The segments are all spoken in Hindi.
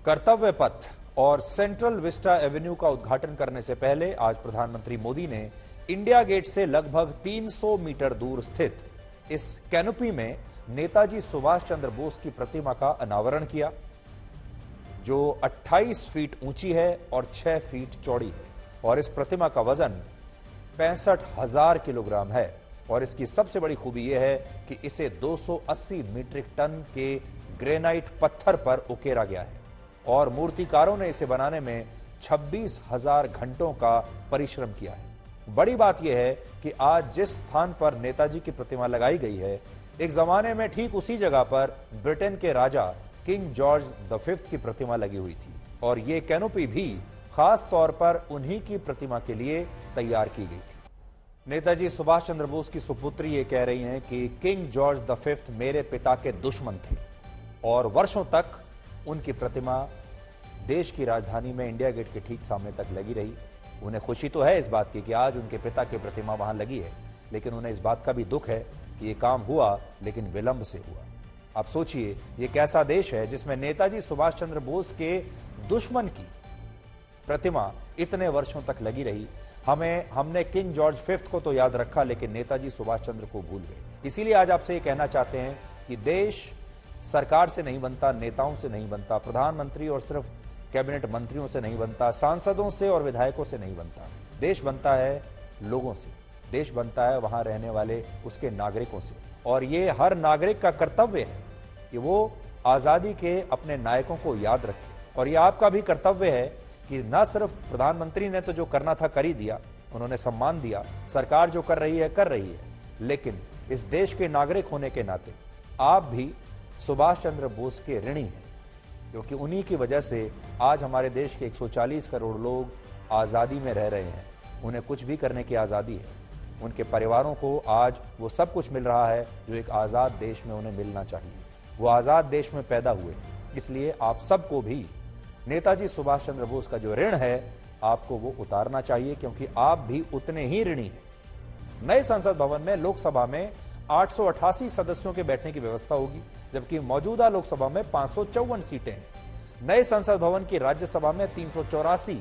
कर्तव्य पथ और सेंट्रल विस्टा एवेन्यू का उद्घाटन करने से पहले आज प्रधानमंत्री मोदी ने इंडिया गेट से लगभग 300 मीटर दूर स्थित इस कैनोपी में नेताजी सुभाष चंद्र बोस की प्रतिमा का अनावरण किया, जो 28 फीट ऊंची है और 6 फीट चौड़ी है। और इस प्रतिमा का वजन 65,000 किलोग्राम है। और इसकी सबसे बड़ी खूबी यह है कि इसे 280 मीट्रिक टन के ग्रेनाइट पत्थर पर उकेरा गया है और मूर्तिकारों ने इसे बनाने में 26,000 घंटों का परिश्रम किया है। बड़ी बात यह है कि आज जिस स्थान पर नेताजी की प्रतिमा लगाई गई है, एक जमाने में ठीक उसी जगह पर ब्रिटेन के राजा किंग जॉर्ज द की प्रतिमा लगी हुई थी और यह कैनोपी भी खास तौर पर उन्हीं की प्रतिमा के लिए तैयार की गई थी। नेताजी सुभाष चंद्र बोस की सुपुत्री ये कह रही हैं कि किंग जॉर्ज द मेरे पिता के दुश्मन थे और वर्षों तक उनकी प्रतिमा देश की राजधानी में इंडिया गेट के ठीक सामने तक लगी रही। उन्हें खुशी तो है इस बात की कि आज उनके पिता की प्रतिमा वहां लगी है, लेकिन उन्हें इस बात का भी दुख है कि ये काम हुआ लेकिन विलंब से हुआ। आप सोचिए, ये कैसा देश है जिसमें नेताजी सुभाष चंद्र बोस के दुश्मन की प्रतिमा इतने वर्षों तक लगी रही। हमने किंग जॉर्ज फिफ्थ को तो याद रखा, लेकिन नेताजी सुभाष चंद्र को भूल गए। इसीलिए आज आपसे ये कहना चाहते हैं कि देश सरकार से नहीं बनता, नेताओं से नहीं बनता, प्रधानमंत्री और सिर्फ कैबिनेट मंत्रियों से नहीं बनता, सांसदों से और विधायकों से नहीं बनता। देश बनता है लोगों से, देश बनता है वहां रहने वाले उसके नागरिकों से। और ये हर नागरिक का कर्तव्य है कि वो आजादी के अपने नायकों को याद रखे। और ये आपका भी कर्तव्य है कि न सिर्फ प्रधानमंत्री ने तो जो करना था कर ही दिया, उन्होंने सम्मान दिया, सरकार जो कर रही है, लेकिन इस देश के नागरिक होने के नाते आप भी सुभाष चंद्र बोस के ऋणी हैं, क्योंकि उन्हीं की वजह से आज हमारे देश के 140 करोड़ लोग आज़ादी में रह रहे हैं। उन्हें कुछ भी करने की आज़ादी है। उनके परिवारों को आज वो सब कुछ मिल रहा है जो एक आज़ाद देश में उन्हें मिलना चाहिए। वो आज़ाद देश में पैदा हुए, इसलिए आप सबको भी नेताजी सुभाष चंद्र बोस का जो ऋण है आपको वो उतारना चाहिए, क्योंकि आप भी उतने ही ऋणी हैं। नए संसद भवन में लोकसभा में 888 सदस्यों के बैठने की व्यवस्था होगी, जबकि मौजूदा लोकसभा में 554 सीटें हैं। नए संसद भवन की राज्यसभा में 384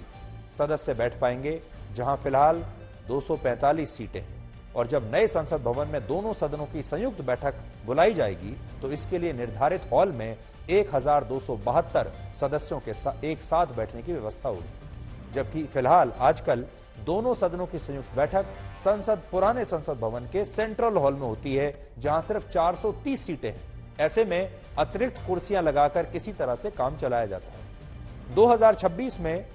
सदस्य बैठ पाएंगे, जहां फिलहाल 245 सीटें हैं। और जब नए संसद भवन में दोनों सदनों की संयुक्त बैठक बुलाई जाएगी तो इसके लिए निर्धारित हॉल में 1272 सदस्यों के एक साथ बैठने की व्यवस्था होगी, जबकि फिलहाल आजकल दोनों सदनों की संयुक्त बैठक पुराने संसद भवन के सेंट्रल हॉल में होती है, जहां सिर्फ 430 सीटें हैं। ऐसे में अतिरिक्त कुर्सियां लगाकर किसी तरह से काम चलाया जाता है। 2026 में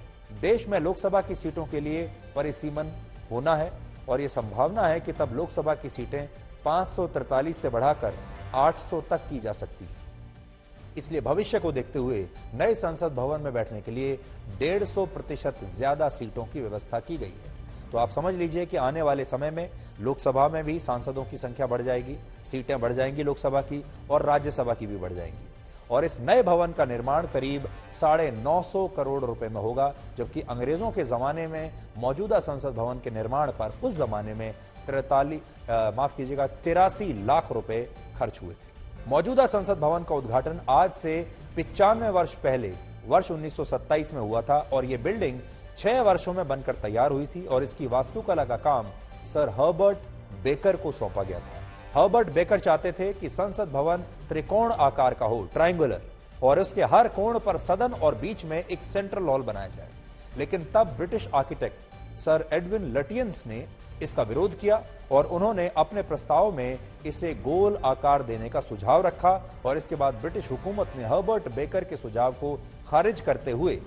देश में लोकसभा की सीटों के लिए परिसीमन होना है और यह संभावना है कि तब लोकसभा की सीटें 543 से बढ़ाकर 800 तक की जा सकती है। इसलिए भविष्य को देखते हुए नए संसद भवन में बैठने के लिए 150% ज्यादा सीटों की व्यवस्था की गई है। तो आप समझ लीजिए कि आने वाले समय में लोकसभा में भी सांसदों की संख्या बढ़ जाएगी, सीटें बढ़ जाएंगी लोकसभा की, और राज्यसभा की भी बढ़ जाएंगी। और इस नए भवन का निर्माण करीब 950 करोड़ रुपए में होगा, जबकि अंग्रेजों के जमाने में मौजूदा संसद भवन के निर्माण पर उस जमाने में 83 लाख रुपए खर्च हुए थे। मौजूदा संसद भवन का उद्घाटन आज से 95 वर्ष पहले वर्ष 1927 में हुआ था और यह बिल्डिंग 6 वर्षों में बनकर तैयार हुई थी और इसकी वास्तुकला का काम सर हर्बर्ट बेकर को सौंपा गया था। हर्बर्ट बेकर चाहते थे कि संसद भवन त्रिकोण आकार का हो, ट्रायंगुलर, और उसके हर कोण पर सदन और बीच में एक सेंट्रल हॉल बनाया जाए। लेकिन तब ब्रिटिश आर्किटेक्ट सर एडविन लटियंस ने इसका विरोध किया और उन्होंने अपने प्रस्ताव में इसे गोल आकार देने का सुझाव रखा और इसके बाद ब्रिटिश हुकूमत ने हर्बर्ट बेकर के सुझाव को खारिज करते हुए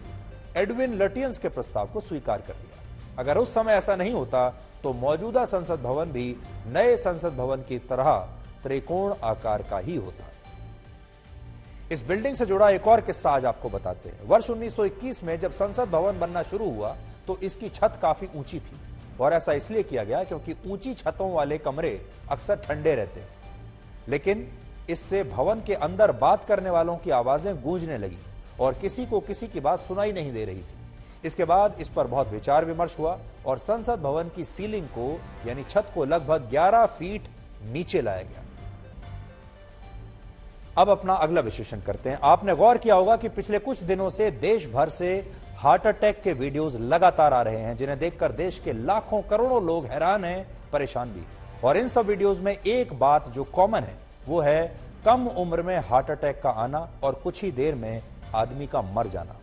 एडविन लटियंस के प्रस्ताव को स्वीकार कर लिया। अगर उस समय ऐसा नहीं होता तो मौजूदा संसद भवन भी नए संसद भवन की तरह त्रिकोण आकार का ही होता। इस बिल्डिंग से जुड़ा एक और किस्सा आज आपको बताते हैं। वर्ष 1921 में जब संसद भवन बनना शुरू हुआ तो इसकी छत काफी ऊंची थी और ऐसा इसलिए किया गया क्योंकि ऊंची छतों वाले कमरे अक्सर ठंडे रहते हैं। लेकिन इससे भवन के अंदर बात करने वालों की आवाजें गूंजने लगी और किसी को किसी की बात सुनाई नहीं दे रही थी। इसके बाद इस पर बहुत विचार विमर्श हुआ और संसद भवन की सीलिंग को यानी छत को लगभग 11 फीट नीचे लाया गया। अब अपना अगला विश्लेषण करते हैं। आपने गौर किया होगा कि पिछले कुछ दिनों से देश भर से हार्ट अटैक के वीडियोस लगातार आ रहे हैं, जिन्हें देखकर देश के लाखों करोड़ों लोग हैरान हैं, परेशान भी हैं। और इन सब वीडियोस में एक बात जो कॉमन है वो है कम उम्र में हार्ट अटैक का आना और कुछ ही देर में आदमी का मर जाना।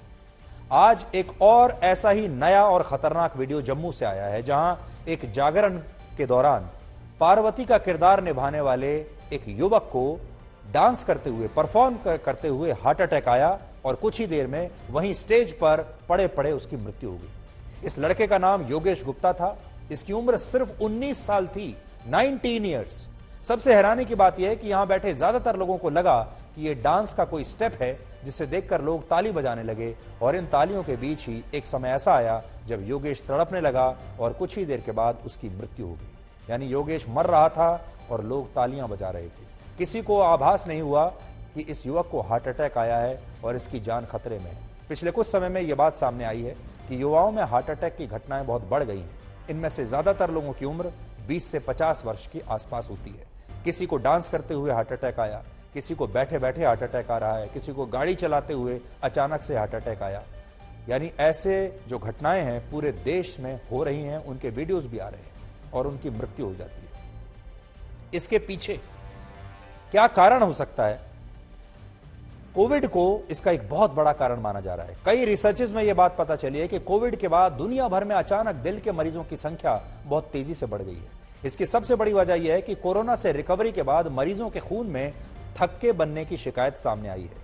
आज एक और ऐसा ही नया और खतरनाक वीडियो जम्मू से आया है, जहां एक जागरण के दौरान पार्वती का किरदार निभाने वाले एक युवक को डांस करते हुए, परफॉर्म करते हुए हार्ट अटैक आया और कुछ ही देर में वहीं स्टेज पर पड़े पड़े उसकी मृत्यु हो गई। इस लड़के का नाम योगेश गुप्ता था। इसकी उम्र सिर्फ 19 साल थी, 19 ईयर्स। सबसे हैरानी की बात यह है कि यहां बैठे ज्यादातर लोगों को लगा कि यह डांस का कोई स्टेप है, जिसे देखकर लोग ताली बजाने लगे। और इन तालियों के बीच ही एक समय ऐसा आया जब योगेश तड़पने लगा और कुछ ही देर के बाद उसकी मृत्यु हो गई। यानी योगेश मर रहा था और लोग तालियां बजा रहे थे। किसी को आभास नहीं हुआ कि इस युवक को हार्ट अटैक आया है और इसकी जान खतरे में है। पिछले कुछ समय में यह बात सामने आई है कि युवाओं में हार्ट अटैक की घटनाएं बहुत बढ़ गई हैं। इनमें से ज्यादातर लोगों की उम्र 20 से 50 वर्ष के आसपास होती है। किसी को डांस करते हुए हार्ट अटैक आया, किसी को बैठे बैठे हार्ट अटैक आ रहा है, किसी को गाड़ी चलाते हुए अचानक से हार्ट अटैक आया। यानी ऐसे जो घटनाएं हैं पूरे देश में हो रही हैं, उनके वीडियोस भी आ रहे हैं और उनकी मृत्यु हो जाती है। इसके पीछे क्या कारण हो सकता है? कोविड को इसका एक बहुत बड़ा कारण माना जा रहा है। कई रिसर्चेस में यह बात पता चली है कि कोविड के बाद दुनिया भर में अचानक दिल के मरीजों की संख्या बहुत तेजी से बढ़ गई है। इसकी सबसे बड़ी वजह यह है कि कोरोना से रिकवरी के बाद मरीजों के खून में थक्के बनने की शिकायत सामने आई है।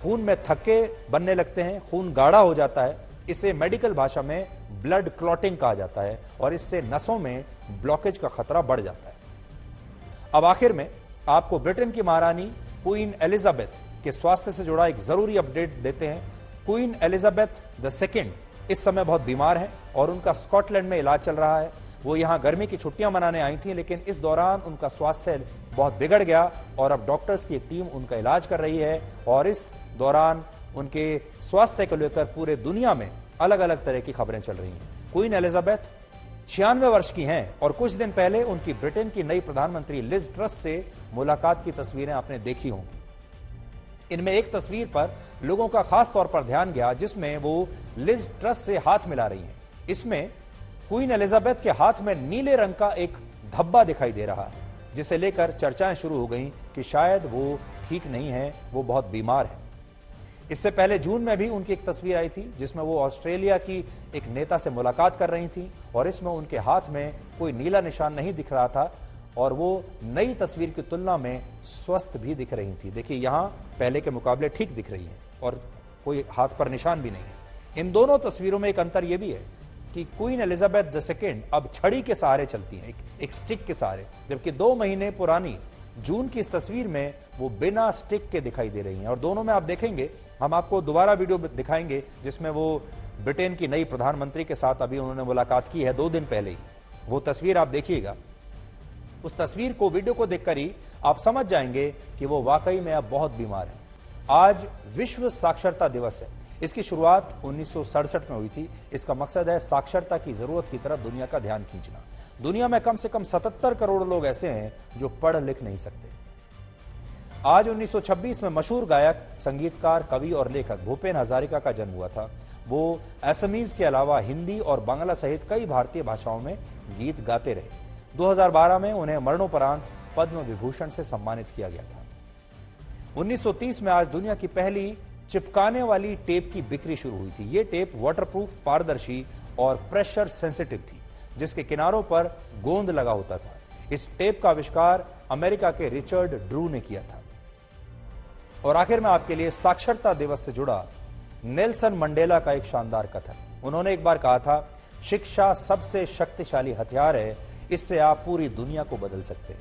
खून में थक्के बनने लगते हैं, खून गाढ़ा हो जाता है। इसे मेडिकल भाषा में ब्लड क्लॉटिंग कहा जाता है और इससे नसों में ब्लॉकेज का खतरा बढ़ जाता है। अब आखिर में आपको ब्रिटेन की महारानी क्वीन एलिजाबेथ के स्वास्थ्य से जुड़ा एक जरूरी अपडेट देते हैं। क्वीन एलिजाबेथ II इस समय बहुत बीमार हैं और उनका स्कॉटलैंड में इलाज चल रहा है। वो यहां गर्मी की छुट्टियां मनाने आई थी, लेकिन इस दौरान उनका स्वास्थ्य बहुत बिगड़ गया और अब डॉक्टर्स की एक टीम उनका इलाज कर रही है। और इस दौरान उनके स्वास्थ्य को लेकर पूरे दुनिया में अलग अलग तरह की खबरें चल रही हैं। क्वीन एलिजाबेथ 96 वर्ष की हैं और कुछ दिन पहले उनकी ब्रिटेन की नई प्रधानमंत्री लिज ट्रस से मुलाकात की तस्वीरें आपने देखी होंगी। इनमें एक तस्वीर पर लोगों का खास तौर पर ध्यान गया, जिसमें वो लिज ट्रस से हाथ मिला रही हैं। इसमें क्वीन एलिजाबेथ के हाथ में नीले रंग का एक धब्बा दिखाई दे रहा है, जिसे लेकर चर्चाएं शुरू हो गई कि शायद वो ठीक नहीं है, वो बहुत बीमार है। इससे पहले जून में भी उनकी एक तस्वीर आई थी, जिसमें वो ऑस्ट्रेलिया की एक नेता से मुलाकात कर रही थी और इसमें उनके हाथ में कोई नीला निशान नहीं दिख रहा था और वो नई तस्वीर की तुलना में स्वस्थ भी दिख रही थी। देखिए, यहां पहले के मुकाबले ठीक दिख रही है और कोई हाथ पर निशान भी नहीं है। इन दोनों तस्वीरों में एक अंतर यह भी है कि क्वीन एलिजाबेथ II अब छड़ी के सहारे चलती हैं, एक स्टिक के सहारे, जबकि 2 महीने पुरानी जून की इस तस्वीर में वो बिना स्टिक के दिखाई दे रही हैं। और दोनों में आप देखेंगे, हम आपको दोबारा वीडियो दिखाएंगे जिसमें वो ब्रिटेन की नई प्रधानमंत्री के साथ अभी उन्होंने मुलाकात की है 2 दिन पहले ही। वो तस्वीर आप देखिएगा। उस तस्वीर को, वीडियो को देखकर ही आप समझ जाएंगे कि वो वाकई में अब बहुत बीमार है। आज विश्व साक्षरता दिवस है। इसकी शुरुआत 1967 में हुई थी। इसका मकसद है साक्षरता की जरूरत की तरफ दुनिया का ध्यान खींचना। दुनिया में कम से कम 77 करोड़ लोग ऐसे हैं जो पढ़ लिख नहीं सकते। आज 1926 में मशहूर गायक, संगीतकार, कवि और लेखक भूपेन हजारिका का जन्म हुआ था। वो असमीज के अलावा हिंदी और बांग्ला सहित कई भारतीय भाषाओं में गीत गाते रहे। 2012 में उन्हें मरणोपरांत पद्म विभूषण से सम्मानित किया गया था। 1930 में आज दुनिया की पहली चिपकाने वाली टेप की बिक्री शुरू हुई थी। यह टेप वाटरप्रूफ, पारदर्शी और प्रेशर सेंसिटिव थी, जिसके किनारों पर गोंद लगा होता था। इस टेप का आविष्कार अमेरिका के रिचर्ड ड्रू ने किया था। और आखिर में आपके लिए साक्षरता दिवस से जुड़ा नेल्सन मंडेला का एक शानदार कथन। उन्होंने एक बार कहा था, शिक्षा सबसे शक्तिशाली हथियार है, इससे आप पूरी दुनिया को बदल सकते हैं।